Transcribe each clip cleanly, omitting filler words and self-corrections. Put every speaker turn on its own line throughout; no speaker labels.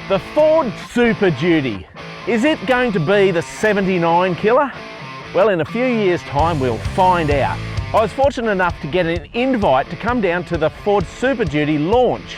The Ford Super Duty. Is it going to be the 79 killer? Well, in a few years' time, we'll find out. I was fortunate enough to get an invite to come down to the Ford Super Duty launch.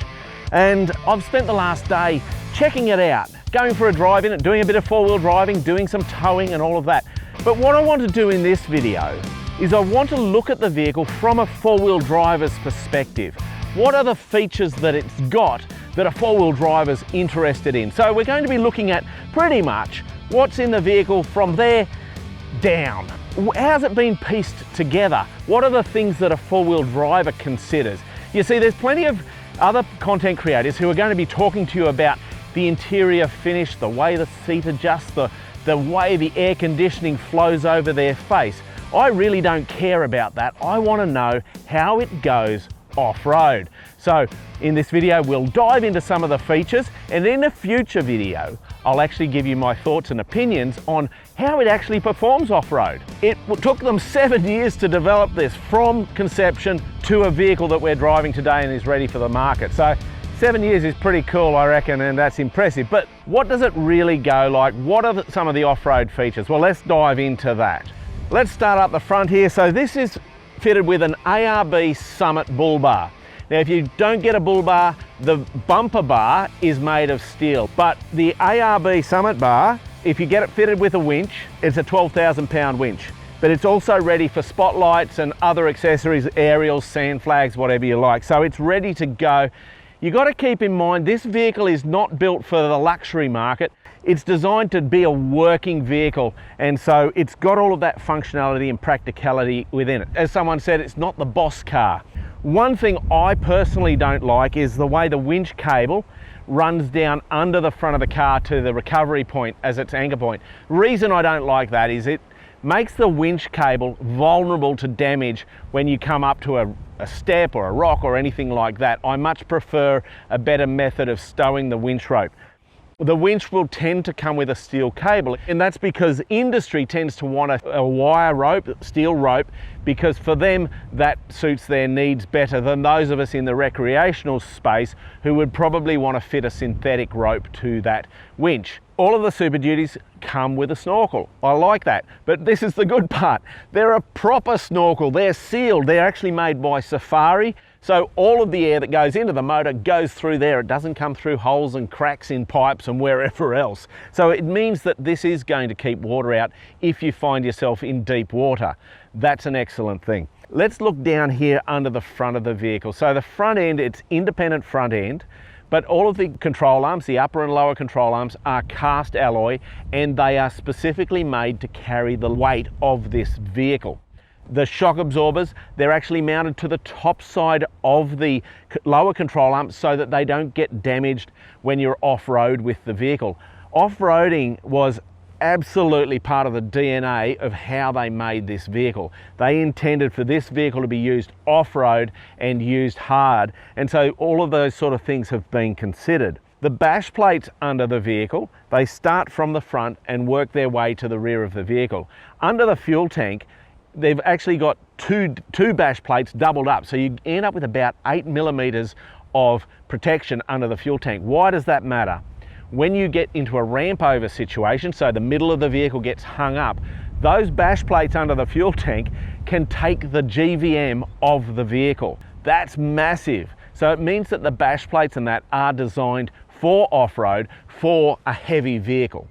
And I've spent the last day checking it out, going for a drive in it, doing a bit of four-wheel driving, doing some towing and all of that. But what I want to do in this video is I want to look at the vehicle from a four-wheel driver's perspective. What are the features that it's got that a four-wheel driver's interested in? So we're going to be looking at pretty much what's in the vehicle from there down. How's it been pieced together? What are the things that a four-wheel driver considers? You see, there's plenty of other content creators who are going to be talking to you about the interior finish, the way the seat adjusts, the way the air conditioning flows over their face. I really don't care about that. I want to know how it goes off-road. So in this video, we'll dive into some of the features, and in a future video, I'll actually give you my thoughts and opinions on how it actually performs off-road. It took them 7 years to develop this from conception to a vehicle that we're driving today and is ready for the market. So 7 years is pretty cool, I reckon, and that's impressive. But what does it really go like? What are some of the off-road features? Well, let's dive into that. Let's start up the front here. So this is fitted with an ARB Summit bull bar. Now, if you don't get a bull bar, the bumper bar is made of steel, but the ARB Summit bar, if you get it fitted with a winch, it's a 12,000 pound winch, but it's also ready for spotlights and other accessories, aerials, sand flags, whatever you like. So it's ready to go. You got to keep in mind, this vehicle is not built for the luxury market. It's designed to be a working vehicle, and so it's got all of that functionality and practicality within it. As someone said, it's not the boss car. One thing I personally don't like is the way the winch cable runs down under the front of the car to the recovery point as its anchor point. Reason I don't like that is it makes the winch cable vulnerable to damage when you come up to a step or a rock or anything like that. I much prefer a better method of stowing the winch rope. The winch will tend to come with a steel cable, and that's because industry tends to want a wire rope, steel rope, because for them that suits their needs better than those of us in the recreational space who would probably want to fit a synthetic rope to that winch. All of the Super Duties come with a snorkel. I like that, but this is the good part. They're a proper snorkel. They're sealed. They're actually made by Safari. So all of the air that goes into the motor goes through there. It doesn't come through holes and cracks in pipes and wherever else. So it means that this is going to keep water out if you find yourself in deep water. That's an excellent thing. Let's look down here under the front of the vehicle. So the front end, it's independent front end, but all of the control arms, the upper and lower control arms, are cast alloy, and they are specifically made to carry the weight of this vehicle. The shock absorbers, they're actually mounted to the top side of the lower control arm so that they don't get damaged when you're off-road with the vehicle. Off-roading was absolutely part of the DNA of how they made this vehicle. They intended for this vehicle to be used off-road and used hard, and so all of those sort of things have been considered. The bash plates under the vehicle, they start from the front and work their way to the rear of the vehicle. Under the fuel tank, they've actually got two bash plates doubled up, so you end up with about 8 millimeters of protection under the fuel tank. Why does that matter? When you get into a ramp over situation, so the middle of the vehicle gets hung up, those bash plates under the fuel tank can take the GVM of the vehicle. That's massive. So it means that the bash plates and that are designed for off-road for a heavy vehicle.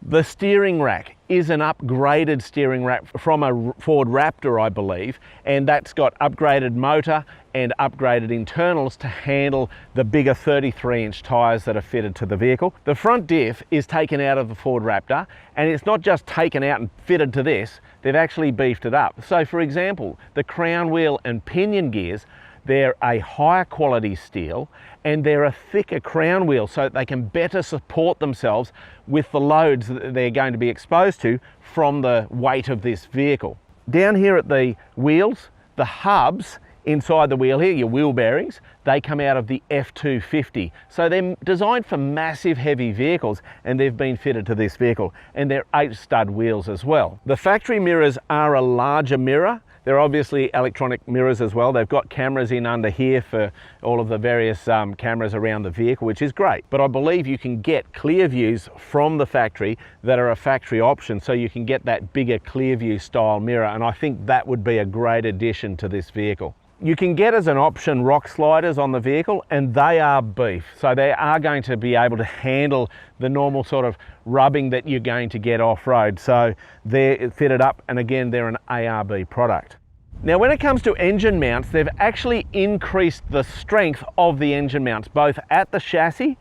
The steering rack is an upgraded steering rack from a Ford Raptor, I believe, and that's got upgraded motor and upgraded internals to handle the bigger 33-inch tyres that are fitted to the vehicle. The front diff is taken out of the Ford Raptor, and it's not just taken out and fitted to this, they've actually beefed it up. So for example, the crown wheel and pinion gears, they're a higher quality steel, and they're a thicker crown wheel so that they can better support themselves with the loads that they're going to be exposed to from the weight of this vehicle. Down here at the wheels, the hubs inside the wheel here, your wheel bearings, they come out of the F250. So they're designed for massive heavy vehicles, and they've been fitted to this vehicle, and they're 8 stud wheels as well. The factory mirrors are a larger mirror They're obviously electronic mirrors as well. They've got cameras in under here for all of the various cameras around the vehicle, which is great. But I believe you can get clear views from the factory that are a factory option, so you can get that bigger clear view style mirror, and I think that would be a great addition to this vehicle. You can get as an option rock sliders on the vehicle, and they are beef. So they are going to be able to handle the normal sort of rubbing that you're going to get off-road. So they're fitted up, and again, they're an ARB product. Now, when it comes to engine mounts, they've actually increased the strength of the engine mounts, both at the chassis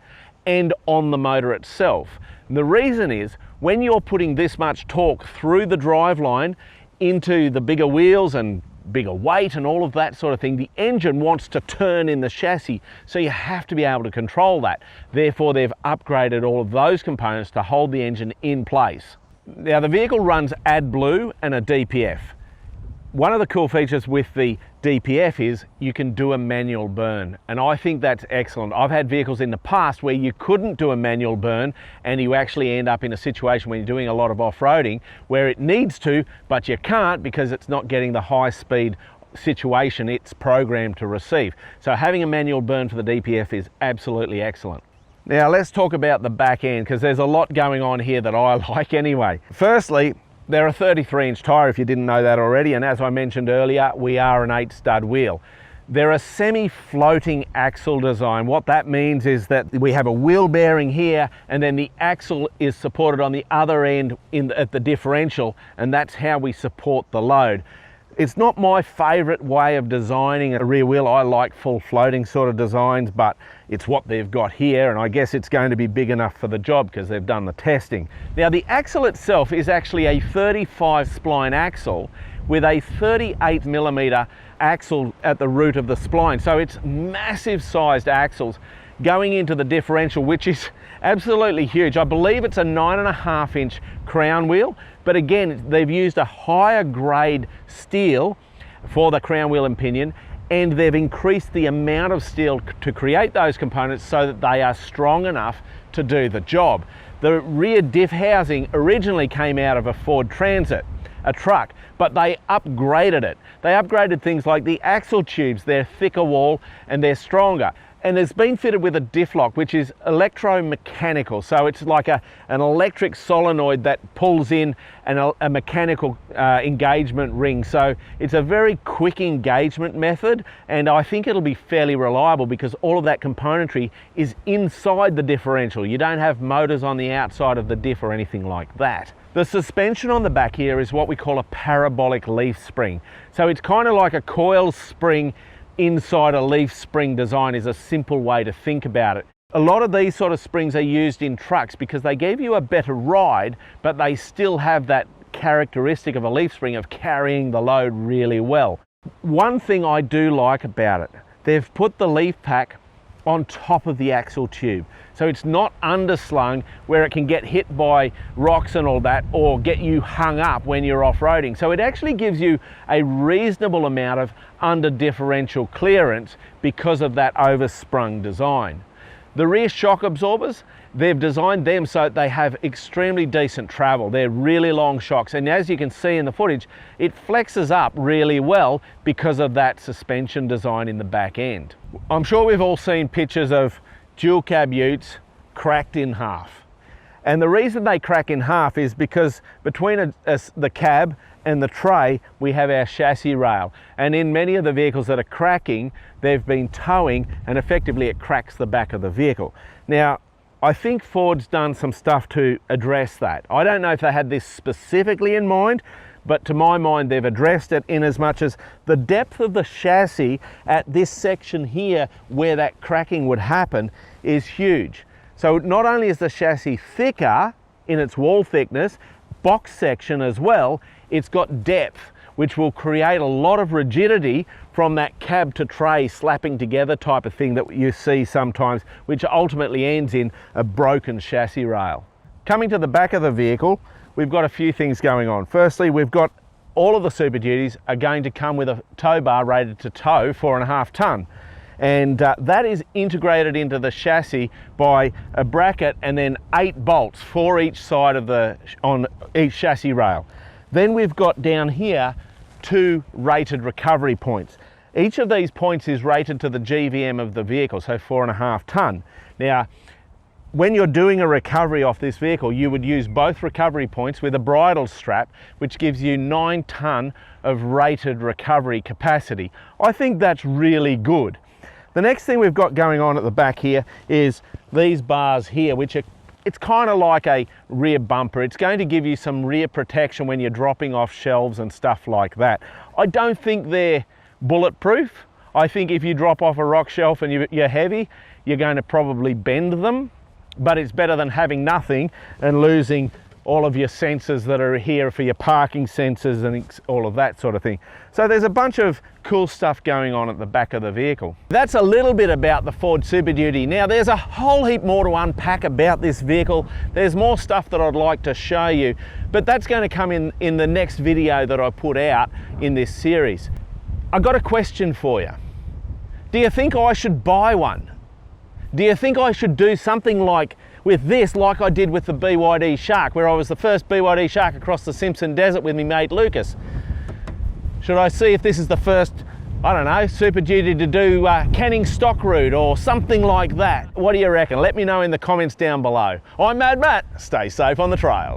and on the motor itself. And the reason is, when you're putting this much torque through the driveline into the bigger wheels and bigger weight and all of that sort of thing, the engine wants to turn in the chassis, so you have to be able to control that. Therefore, they've upgraded all of those components to hold the engine in place. Now, the vehicle runs AdBlue and a DPF. One of the cool features with the DPF is you can do a manual burn, and I think that's excellent. I've had vehicles in the past where you couldn't do a manual burn, and you actually end up in a situation when you're doing a lot of off-roading where it needs to, but you can't because it's not getting the high speed situation it's programmed to receive. So having a manual burn for the DPF is absolutely excellent. Now let's talk about the back end, because there's a lot going on here that I like anyway. Firstly, they're a 33-inch tyre, if you didn't know that already, and as I mentioned earlier, we are an 8-stud wheel. They're a semi-floating axle design. What that means is that we have a wheel bearing here, and then the axle is supported on the other end at the differential, and that's how we support the load. It's not my favourite way of designing a rear wheel. I like full floating sort of designs, but it's what they've got here, and I guess it's going to be big enough for the job because they've done the testing. Now, the axle itself is actually a 35 spline axle with a 38mm axle at the root of the spline. So it's massive sized axles going into the differential, which is absolutely huge. I believe it's a 9.5-inch crown wheel, but again, they've used a higher grade steel for the crown wheel and pinion, and they've increased the amount of steel to create those components so that they are strong enough to do the job. The rear diff housing originally came out of a Ford Transit, a truck, but they upgraded it. They upgraded things like the axle tubes. They're thicker wall and they're stronger. And it's been fitted with a diff lock, which is electromechanical. So it's like an electric solenoid that pulls in a mechanical engagement ring. So it's a very quick engagement method, and I think it'll be fairly reliable because all of that componentry is inside the differential. You don't have motors on the outside of the diff or anything like that. The suspension on the back here is what we call a parabolic leaf spring. So it's kind of like a coil spring inside a leaf spring design, is a simple way to think about it. A lot of these sort of springs are used in trucks because they give you a better ride, but they still have that characteristic of a leaf spring of carrying the load really well. One thing I do like about it, they've put the leaf pack on top of the axle tube. So it's not underslung where it can get hit by rocks and all that, or get you hung up when you're off-roading. So it actually gives you a reasonable amount of under differential clearance because of that oversprung design. The rear shock absorbers, they've designed them so they have extremely decent travel. They're really long shocks, and as you can see in the footage, it flexes up really well because of that suspension design in the back end. I'm sure we've all seen pictures of dual cab utes cracked in half. And the reason they crack in half is because between the cab and the tray, we have our chassis rail. And in many of the vehicles that are cracking, they've been towing, and effectively it cracks the back of the vehicle. Now, I think Ford's done some stuff to address that. I don't know if they had this specifically in mind, but to my mind, they've addressed it in as much as the depth of the chassis at this section here where that cracking would happen is huge. So not only is the chassis thicker in its wall thickness, box section as well, it's got depth, which will create a lot of rigidity from that cab to tray slapping together type of thing that you see sometimes, which ultimately ends in a broken chassis rail. Coming to the back of the vehicle, we've got a few things going on. Firstly, we've got all of the Super Duties are going to come with a tow bar rated to tow 4.5 tonne. And that is integrated into the chassis by a bracket and then 8 bolts for each side of on each chassis rail. Then we've got down here 2 rated recovery points. Each of these points is rated to the GVM of the vehicle, so 4.5 tonne. Now, when you're doing a recovery off this vehicle, you would use both recovery points with a bridle strap, which gives you 9 tonne of rated recovery capacity. I think that's really good. The next thing we've got going on at the back here is these bars here, which are, it's kind of like a rear bumper. It's going to give you some rear protection when you're dropping off shelves and stuff like that. I don't think they're bulletproof. I think if you drop off a rock shelf and you're heavy, you're going to probably bend them. But it's better than having nothing and losing all of your sensors that are here for your parking sensors and all of that sort of thing. So there's a bunch of cool stuff going on at the back of the vehicle. That's a little bit about the Ford Super Duty. Now there's a whole heap more to unpack about this vehicle. There's more stuff that I'd like to show you, but that's going to come in the next video that I put out in this series. I've got a question for you. Do you think I should buy one? Do you think I should do something like with this, like I did with the BYD Shark, where I was the first BYD Shark across the Simpson Desert with me mate Lucas? Should I see if this is the first, I don't know, Super Duty to do Canning stock route or something like that? What do you reckon? Let me know in the comments down below. I'm Mad Matt. Stay safe on the trail.